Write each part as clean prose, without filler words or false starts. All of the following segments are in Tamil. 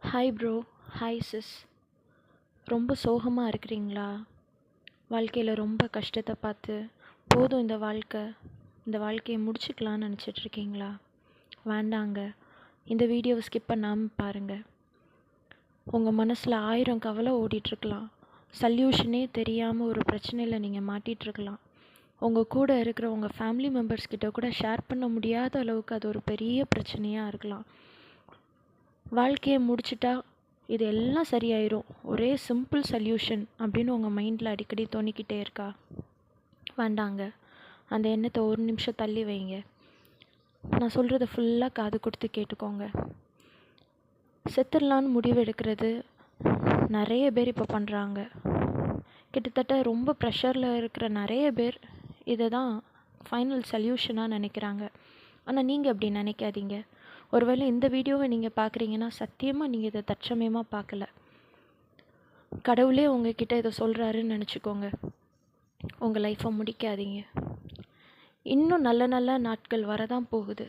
Hi bro. Hi sis. ரொம்ப சோகமாக இருக்கிறீங்களா? வாழ்க்கையில் ரொம்ப கஷ்டத்தை பார்த்து போதும் இந்த வாழ்க்கையை முடிச்சுக்கலான்னு நினச்சிட்ருக்கீங்களா? வேண்டாங்க. இந்த வீடியோவை ஸ்கிப் பண்ணாமல் பாருங்கள். உங்கள் மனசில் 1000 கவலை ஓடிட்டுருக்கலாம். சல்யூஷனே தெரியாமல் ஒரு பிரச்சனையில் நீங்கள் மாட்டிகிட்ருக்கலாம். உங்கள் கூட இருக்கிற உங்கள் ஃபேமிலி மெம்பர்ஸ்கிட்ட கூட ஷேர் பண்ண முடியாத அளவுக்கு அது ஒரு பெரிய பிரச்சனையாக இருக்கலாம். வாழ்க்கையை முடிச்சிட்டா இது எல்லாம் சரியாயிரும், ஒரே சிம்பிள் சொல்யூஷன் அப்படின்னு உங்கள் மைண்டில் அடிக்கடி தோணிக்கிட்டே இருக்கா? வேண்டாங்க. அந்த எண்ணத்தை ஒரு நிமிஷம் தள்ளி வைங்க. நான் சொல்கிறத ஃபுல்லாக காது கொடுத்து கேட்டுக்கோங்க. செத்துடலான்னு முடிவு எடுக்கிறது நிறைய பேர் இப்போ பண்ணுறாங்க. கிட்டத்தட்ட ரொம்ப ப்ரெஷரில் இருக்கிற நிறைய பேர் இதை தான் ஃபைனல் சொல்யூஷனாக நினைக்கிறாங்க. ஆனால் நீங்கள் அப்படி நினைக்காதீங்க. ஒருவேளை இந்த வீடியோவை நீங்கள் பார்க்குறீங்கன்னா சத்தியமாக நீங்கள் இதை தற்சமயமாக பார்க்கல. கடவுளே உங்ககிட்ட இதை சொல்கிறாருன்னு நினச்சிக்கோங்க. உங்கள் லைஃப்பை முடிக்காதீங்க. இன்னும் நல்ல நல்ல நாட்கள் வரதான் போகுது.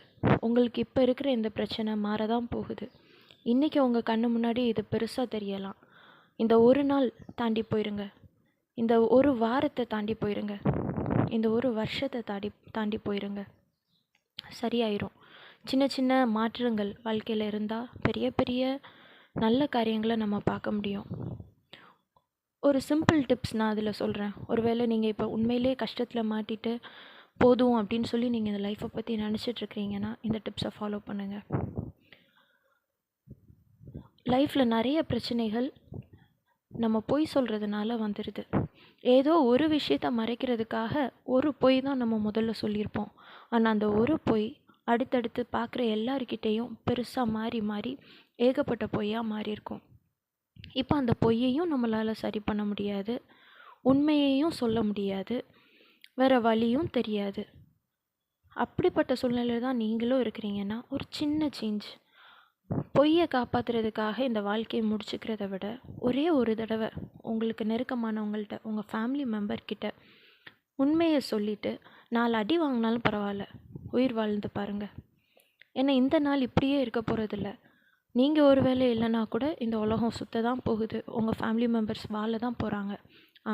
உங்களுக்கு இப்போ இருக்கிற இந்த பிரச்சனை மாறதான் போகுது. இன்றைக்கி உங்கள் கண்ணு முன்னாடி இது பெருசாக தெரியலாம். இந்த ஒரு நாள் தாண்டி போயிருங்க. இந்த ஒரு வாரத்தை தாண்டி போயிருங்க. இந்த ஒரு வருஷத்தை தாண்டி போயிருங்க. சரியாயிரும். சின்ன சின்ன மாற்றங்கள் வாழ்க்கையில் இருந்தால் பெரிய பெரிய நல்ல காரியங்களை நம்ம பார்க்க முடியும். ஒரு சிம்பிள் டிப்ஸ் நான் அதில் சொல்கிறேன். ஒருவேளை நீங்கள் இப்போ உண்மையிலே கஷ்டத்தில் மாட்டிட்டு போதும் அப்படின்னு சொல்லி நீங்கள் இந்த லைஃப்பை பற்றி நினச்சிட்ருக்கிறீங்கன்னா இந்த டிப்ஸை ஃபாலோ பண்ணுங்கள். லைஃப்பில் நிறைய பிரச்சனைகள் நம்ம பொய் சொல்கிறதுனால வந்துடுது. ஏதோ ஒரு விஷயத்தை மறைக்கிறதுக்காக ஒரு பொய் தான் நம்ம முதல்ல சொல்லியிருப்போம். ஆனால் அந்த ஒரு பொய் அடுத்தடுத்து பார்க்குற எல்லார்கிட்டேயும் பெருசாக மாறி மாறி ஏகப்பட்ட பொய்யாக மாறியிருக்கும். இப்போ அந்த பொய்யையும் நம்மளால் சரி பண்ண முடியாது, உண்மையையும் சொல்ல முடியாது, வேறு வழியும் தெரியாது. அப்படிப்பட்ட சூழ்நிலையில் தான் நீங்களும் இருக்கிறீங்கன்னா ஒரு சின்ன சேஞ்ச். பொய்யை காப்பாற்றுறதுக்காக இந்த வாழ்க்கையை முடிச்சுக்கிறத விட ஒரே ஒரு தடவை உங்களுக்கு நெருக்கமானவங்கள்ட்ட, உங்கள் ஃபேமிலி மெம்பர்கிட்ட உண்மையை சொல்லிவிட்டு 4 அடி வாங்கினாலும் பரவாயில்ல, உயிர் வாழ்ந்து பாருங்கள். ஏன்னா இந்த நாள் இப்படியே இருக்க போகிறதில்ல. நீங்கள் ஒரு வேளை இல்லைன்னா கூட இந்த உலகம் சுத்த தான் போகுது. உங்கள் ஃபேமிலி மெம்பர்ஸ் வாழ தான் போகிறாங்க.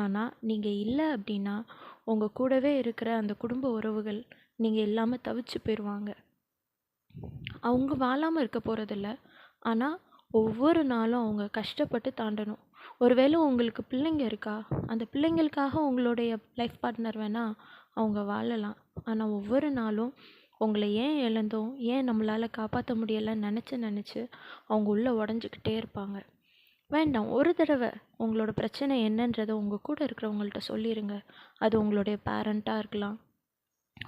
ஆனால் நீங்கள் இல்லை அப்படின்னா உங்கள் கூடவே இருக்கிற அந்த குடும்ப உறவுகள் நீங்கள் இல்லாமல் தவிச்சு போயிடுவாங்க. அவங்க வாழாமல் இருக்க போகிறதில்ல. ஆனால் ஒவ்வொரு நாளும் அவங்க கஷ்டப்பட்டு தாண்டணும். ஒருவேளை உங்களுக்கு பிள்ளைங்க இருக்கா, அந்த பிள்ளைங்களுக்காக உங்களுடைய லைஃப் பார்ட்னர் வேணால் அவங்க வாழலாம். ஆனால் ஒவ்வொரு நாளும் உங்களை ஏன் இழந்தோம், ஏன் நம்மளால் காப்பாற்ற முடியலைன்னு நினச்சி அவங்க உள்ளே உடஞ்சிக்கிட்டே இருப்பாங்க. வேண்டாம். ஒரு தடவை உங்களோட பிரச்சனை என்னன்றதை உங்கள் கூட இருக்கிறவங்கள்ட்ட சொல்லிடுங்க. அது உங்களுடைய பேரண்ட்டாக இருக்கலாம்,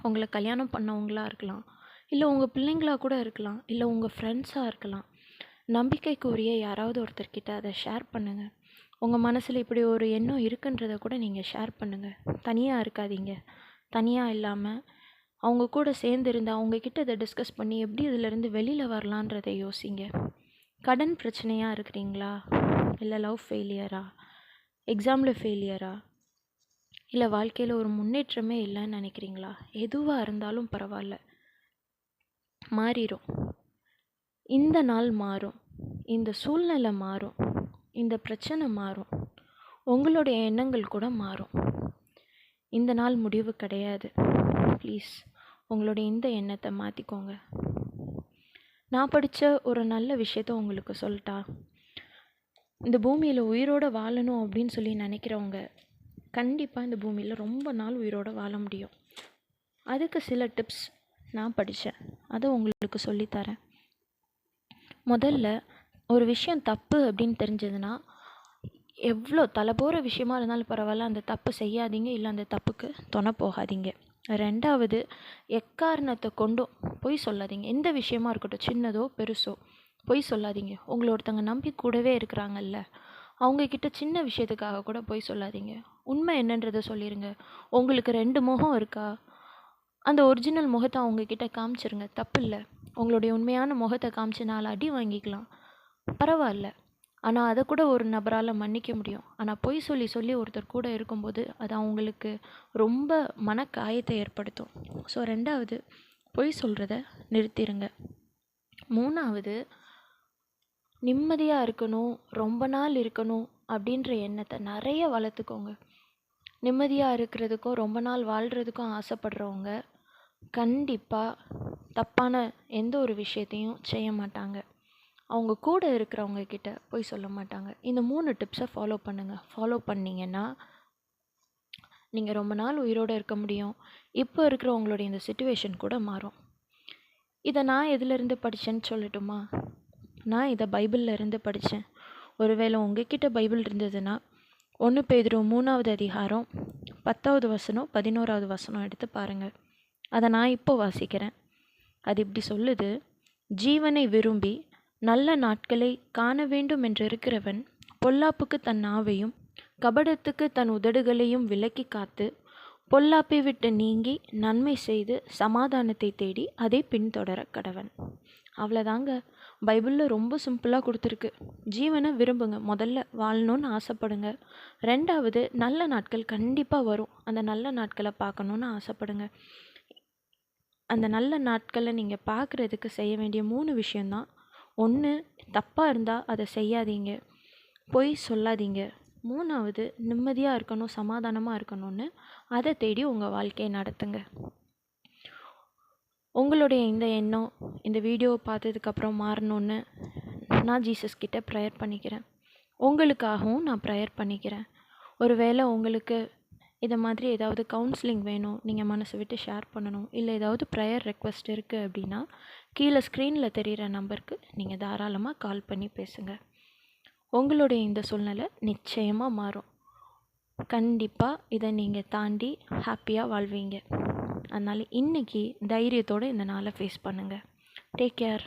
உங்களை கல்யாணம் பண்ணவங்களாக இருக்கலாம், இல்லை உங்கள் பிள்ளைங்களாக கூட இருக்கலாம், இல்லை உங்கள் ஃப்ரெண்ட்ஸாக இருக்கலாம். நம்பிக்கைக்குரிய யாராவது ஒருத்தர்கிட்ட அதை ஷேர் பண்ணுங்கள். உங்கள் மனசில் இப்படி ஒரு எண்ணம் இருக்குன்றதை கூட நீங்கள் ஷேர் பண்ணுங்கள். தனியாக இருக்காதீங்க. தனியாக இல்லாமல் அவங்க கூட சேர்ந்து இருந்தால் அவங்கக்கிட்ட இதை டிஸ்கஸ் பண்ணி எப்படி இதிலேருந்து வெளியில் வரலான்றதை யோசிங்க. கடன் பிரச்சனையாக இருக்கிறீங்களா, இல்லை லவ் ஃபெயிலியரா, எக்ஸாமில் ஃபெயிலியரா, இல்லை வாழ்க்கையில் ஒரு முன்னேற்றமே இல்லைன்னு நினைக்கிறீங்களா? எதுவாக இருந்தாலும் பரவாயில்ல, மாறிடும். இந்த நாள் மாறும், இந்த சூழ்நிலை மாறும், இந்த பிரச்சனை மாறும், உங்களுடைய எண்ணங்கள் கூட மாறும். இந்த நாள் முடிவு கிடையாது. ப்ளீஸ் உங்களுடைய இந்த எண்ணத்தை மாற்றிக்கோங்க. நான் படித்த ஒரு நல்ல விஷயத்த உங்களுக்கு சொல்லட்டா? இந்த பூமியில் உயிரோடு வாழணும் அப்படின்னு சொல்லி நினைக்கிறவங்க கண்டிப்பாக இந்த பூமியில் ரொம்ப நாள் உயிரோடு வாழ முடியும். அதுக்கு சில டிப்ஸ் நான் படித்தேன், அதை உங்களுக்கு சொல்லித்தரேன். முதல்ல ஒரு விஷயம் தப்பு அப்படின்னு தெரிஞ்சதுன்னா எவ்வளோ தலை போகிற விஷயமா இருந்தாலும் பரவாயில்ல, அந்த தப்பு செய்யாதீங்க, இல்லை அந்த தப்புக்கு துணை போகாதீங்க. ரெண்டாவது, எக்காரணத்தை கொண்டும் பொய் சொல்லாதீங்க. எந்த விஷயமா இருக்கட்டும், சின்னதோ பெருசோ, பொய் சொல்லாதீங்க. உங்களை ஒருத்தங்க நம்பி கூடவே இருக்கிறாங்கல்ல, அவங்கக்கிட்ட சின்ன விஷயத்துக்காக கூட பொய் சொல்லாதீங்க. உண்மை என்னன்றதை சொல்லிடுங்க. உங்களுக்கு 2 முகம் இருக்கா, அந்த ஒரிஜினல் முகத்தை அவங்கக்கிட்ட காமிச்சிருங்க, தப்பு இல்லை. உங்களுடைய உண்மையான முகத்தை காமிச்சு 4 அடி வாங்கிக்கலாம், பரவாயில்ல. ஆனால் அதை கூட ஒரு நபரால் மன்னிக்க முடியும். ஆனால் பொய் சொல்லி சொல்லி ஒருத்தர் கூட இருக்கும்போது அது அவங்களுக்கு ரொம்ப மனக்காயத்தை ஏற்படுத்தும். ஸோ ரெண்டாவது, பொய் சொல்கிறத நிறுத்திடுங்க. மூணாவது, நிம்மதியாக இருக்கணும், ரொம்ப நாள் இருக்கணும் அப்படின்ற எண்ணத்தை நிறைய வளர்த்துக்கோங்க. நிம்மதியாக இருக்கிறதுக்கும் ரொம்ப நாள் வாழ்கிறதுக்கும் ஆசைப்படுறவங்க கண்டிப்பாக தப்பான எந்த ஒரு விஷயத்தையும் செய்ய மாட்டாங்க. அவங்க கூட இருக்கிறவங்க கிட்ட போய் சொல்ல மாட்டாங்க. இந்த 3 டிப்ஸை ஃபாலோ பண்ணுங்கள். ஃபாலோ பண்ணிங்கன்னா நீங்கள் ரொம்ப நாள் உயிரோடு இருக்க முடியும். இப்போ இருக்கிற உங்களுடைய இந்த சிச்சுவேஷன் கூட மாறும். இதை நான் எதிலிருந்து படித்தேன்னு சொல்லட்டுமா? நான் இதை பைபிளில் இருந்து படித்தேன். ஒருவேளை உங்ககிட்ட பைபிள் இருந்ததுன்னா 1 பேதுரு 3வது அதிகாரம் 10வது வசனம் 11வது வசனம் எடுத்து பாருங்கள். அதை நான் இப்போ வாசிக்கிறேன். அது இப்படி சொல்லுது: ஜீவனை விரும்பி நல்ல நாட்களை காண வேண்டும் என்று இருக்கிறவன் பொல்லாப்புக்கு தன் நாவையும் கபடத்துக்கு தன் உதடுகளையும் விலக்கி காத்து பொல்லாப்பை விட்டு நீங்கி நன்மை செய்து சமாதானத்தை தேடி அதை பின்தொடர கடவன். அவ்வளோதாங்க. பைபிளில் ரொம்ப சிம்பிளாக கொடுத்துருக்கு. ஜீவனை விரும்புங்க. முதல்ல வாழணும்னு ஆசைப்படுங்க. 2வது, நல்ல நாட்கள் கண்டிப்பாக வரும். அந்த நல்ல நாட்களை பார்க்கணுன்னு ஆசைப்படுங்க. அந்த நல்ல நாட்களை நீங்கள் பார்க்குறதுக்கு செய்ய வேண்டிய 3 விஷயந்தான். 1, தப்பாக இருந்தால் அதை செய்யாதீங்க, பொய் சொல்லாதீங்க. 3வது, நிம்மதியாக இருக்கணும், சமாதானமாக இருக்கணும்னு அதை தேடி உங்கள் வாழ்க்கையை நடத்துங்க. உங்களுடைய இந்த எண்ணம் இந்த வீடியோவை பார்த்ததுக்கப்புறம் மாறணுன்னு நான் ஜீசஸ் கிட்ட ப்ரேயர் பண்ணிக்கிறேன். உங்களுக்காகவும் நான் ப்ரேயர் பண்ணிக்கிறேன். ஒருவேளை உங்களுக்கு இதை மாதிரி ஏதாவது கவுன்சிலிங் வேணும், நீங்கள் மனசை விட்டு ஷேர் பண்ணணும், இல்லை ஏதாவது ப்ரேயர் ரெக்வெஸ்ட் இருக்குது அப்படின்னா கீழே ஸ்க்ரீனில் தெரிகிற நம்பருக்கு நீங்கள் தாராளமாக கால் பண்ணி பேசுங்க. உங்களுடைய இந்த சூழ்நிலை நிச்சயமாக மாறும். கண்டிப்பாக இதை நீங்கள் தாண்டி ஹாப்பியாக வாழ்வீங்க. அதனால் இன்றைக்கி தைரியத்தோடு இந்த நாளை ஃபேஸ் பண்ணுங்கள். Take care.